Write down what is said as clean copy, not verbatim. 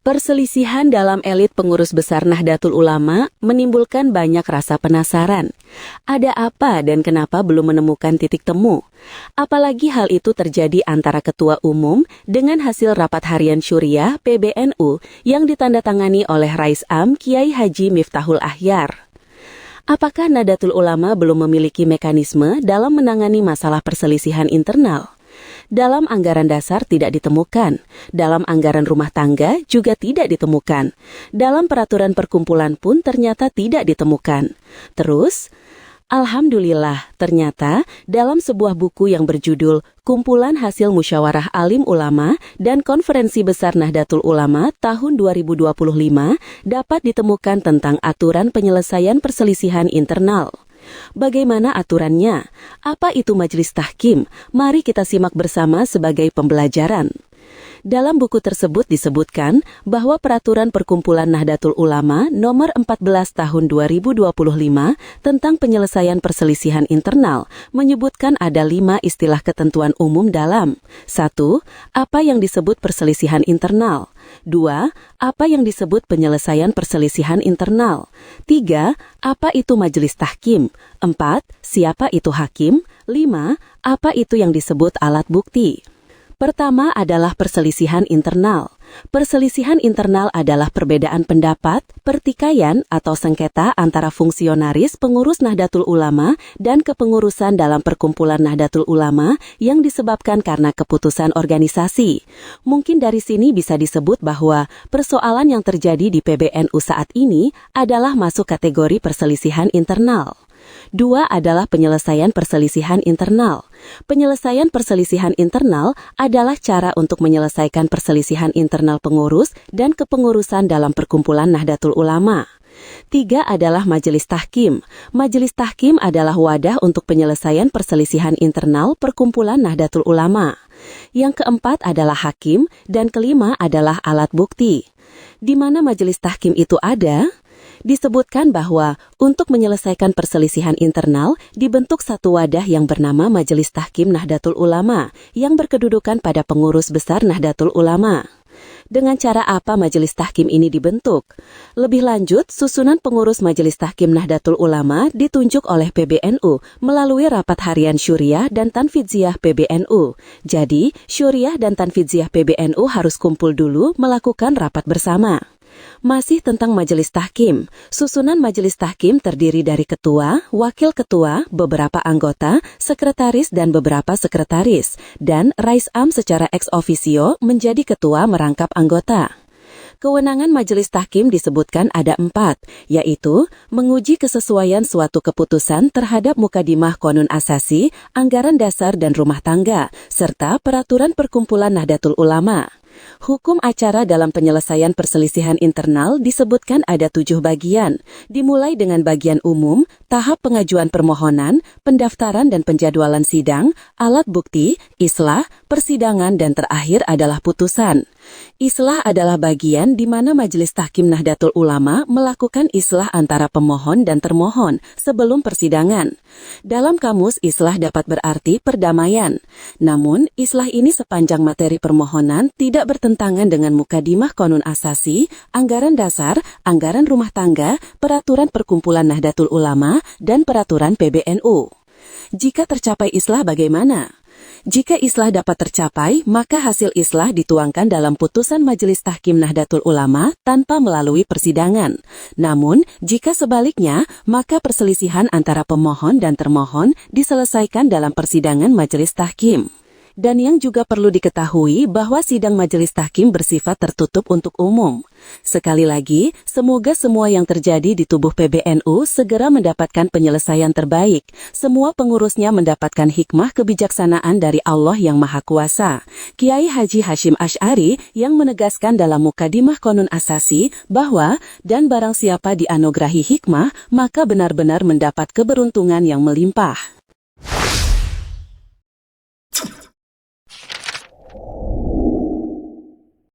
Perselisihan dalam elit pengurus besar Nahdlatul Ulama menimbulkan banyak rasa penasaran. Ada apa dan kenapa belum menemukan titik temu? Apalagi hal itu terjadi antara Ketua Umum dengan hasil rapat harian Syuriah PBNU yang ditandatangani oleh Rais Am Kiai Haji Miftahul Akhyar. Apakah Nahdlatul Ulama belum memiliki mekanisme dalam menangani masalah perselisihan internal? Dalam anggaran dasar tidak ditemukan, dalam anggaran rumah tangga juga tidak ditemukan, dalam peraturan perkumpulan pun ternyata tidak ditemukan. Terus, alhamdulillah, ternyata dalam sebuah buku yang berjudul Kumpulan Hasil Musyawarah Alim Ulama dan Konferensi Besar Nahdlatul Ulama tahun 2025 dapat ditemukan tentang aturan penyelesaian perselisihan internal. Bagaimana aturannya? Apa itu majelis tahkim? Mari kita simak bersama sebagai pembelajaran. Dalam buku tersebut disebutkan bahwa Peraturan Perkumpulan Nahdlatul Ulama Nomor 14 Tahun 2025 tentang penyelesaian perselisihan internal menyebutkan ada 5 istilah ketentuan umum dalam 1. Apa yang disebut perselisihan internal? 2. Apa yang disebut penyelesaian perselisihan internal? 3. Apa itu majelis tahkim? 4. Siapa itu hakim? 5. Apa itu yang disebut alat bukti? Pertama adalah perselisihan internal. Perselisihan internal adalah perbedaan pendapat, pertikaian, atau sengketa antara fungsionaris pengurus Nahdlatul Ulama dan kepengurusan dalam perkumpulan Nahdlatul Ulama yang disebabkan karena keputusan organisasi. Mungkin dari sini bisa disebut bahwa persoalan yang terjadi di PBNU saat ini adalah masuk kategori perselisihan internal. 2 adalah penyelesaian perselisihan internal. Penyelesaian perselisihan internal adalah cara untuk menyelesaikan perselisihan internal pengurus dan kepengurusan dalam perkumpulan Nahdlatul Ulama. 3 adalah majelis tahkim. Majelis tahkim adalah wadah untuk penyelesaian perselisihan internal perkumpulan Nahdlatul Ulama. Yang keempat adalah hakim dan kelima adalah alat bukti. Di mana majelis tahkim itu ada? Disebutkan bahwa untuk menyelesaikan perselisihan internal dibentuk satu wadah yang bernama Majelis Tahkim Nahdlatul Ulama yang berkedudukan pada pengurus besar Nahdlatul Ulama. Dengan cara apa Majelis Tahkim ini dibentuk? Lebih lanjut, susunan pengurus Majelis Tahkim Nahdlatul Ulama ditunjuk oleh PBNU melalui rapat harian Syuriah dan Tanfidziyah PBNU. Jadi, Syuriah dan Tanfidziyah PBNU harus kumpul dulu melakukan rapat bersama. Masih tentang majelis tahkim, susunan majelis tahkim terdiri dari ketua, wakil ketua, beberapa anggota, sekretaris dan beberapa sekretaris, dan Rais Am secara ex officio menjadi ketua merangkap anggota. Kewenangan majelis tahkim disebutkan ada 4, yaitu menguji kesesuaian suatu keputusan terhadap mukadimah Qonun Asasi, anggaran dasar dan rumah tangga, serta peraturan perkumpulan Nahdlatul Ulama. Hukum acara dalam penyelesaian perselisihan internal disebutkan ada 7 bagian, dimulai dengan bagian umum, tahap pengajuan permohonan, pendaftaran dan penjadwalan sidang, alat bukti, islah, persidangan dan terakhir adalah putusan. Islah adalah bagian di mana Majelis Tahkim Nahdlatul Ulama melakukan islah antara pemohon dan termohon sebelum persidangan. Dalam kamus, islah dapat berarti perdamaian. Namun, islah ini sepanjang materi permohonan tidak bertentangan dengan mukadimah Qonun Asasi, anggaran dasar, anggaran rumah tangga, peraturan perkumpulan Nahdlatul Ulama, dan peraturan PBNU. Jika tercapai islah bagaimana? Jika islah dapat tercapai, maka hasil islah dituangkan dalam putusan Majelis Tahkim Nahdlatul Ulama tanpa melalui persidangan. Namun, jika sebaliknya, maka perselisihan antara pemohon dan termohon diselesaikan dalam persidangan Majelis Tahkim. Dan yang juga perlu diketahui bahwa sidang majelis tahkim bersifat tertutup untuk umum. Sekali lagi, semoga semua yang terjadi di tubuh PBNU segera mendapatkan penyelesaian terbaik. Semua pengurusnya mendapatkan hikmah kebijaksanaan dari Allah yang Maha Kuasa. Kiai Haji Hashim Asy'ari yang menegaskan dalam mukadimah Qonun Asasi bahwa, dan barang siapa dianugerahi hikmah, maka benar-benar mendapat keberuntungan yang melimpah.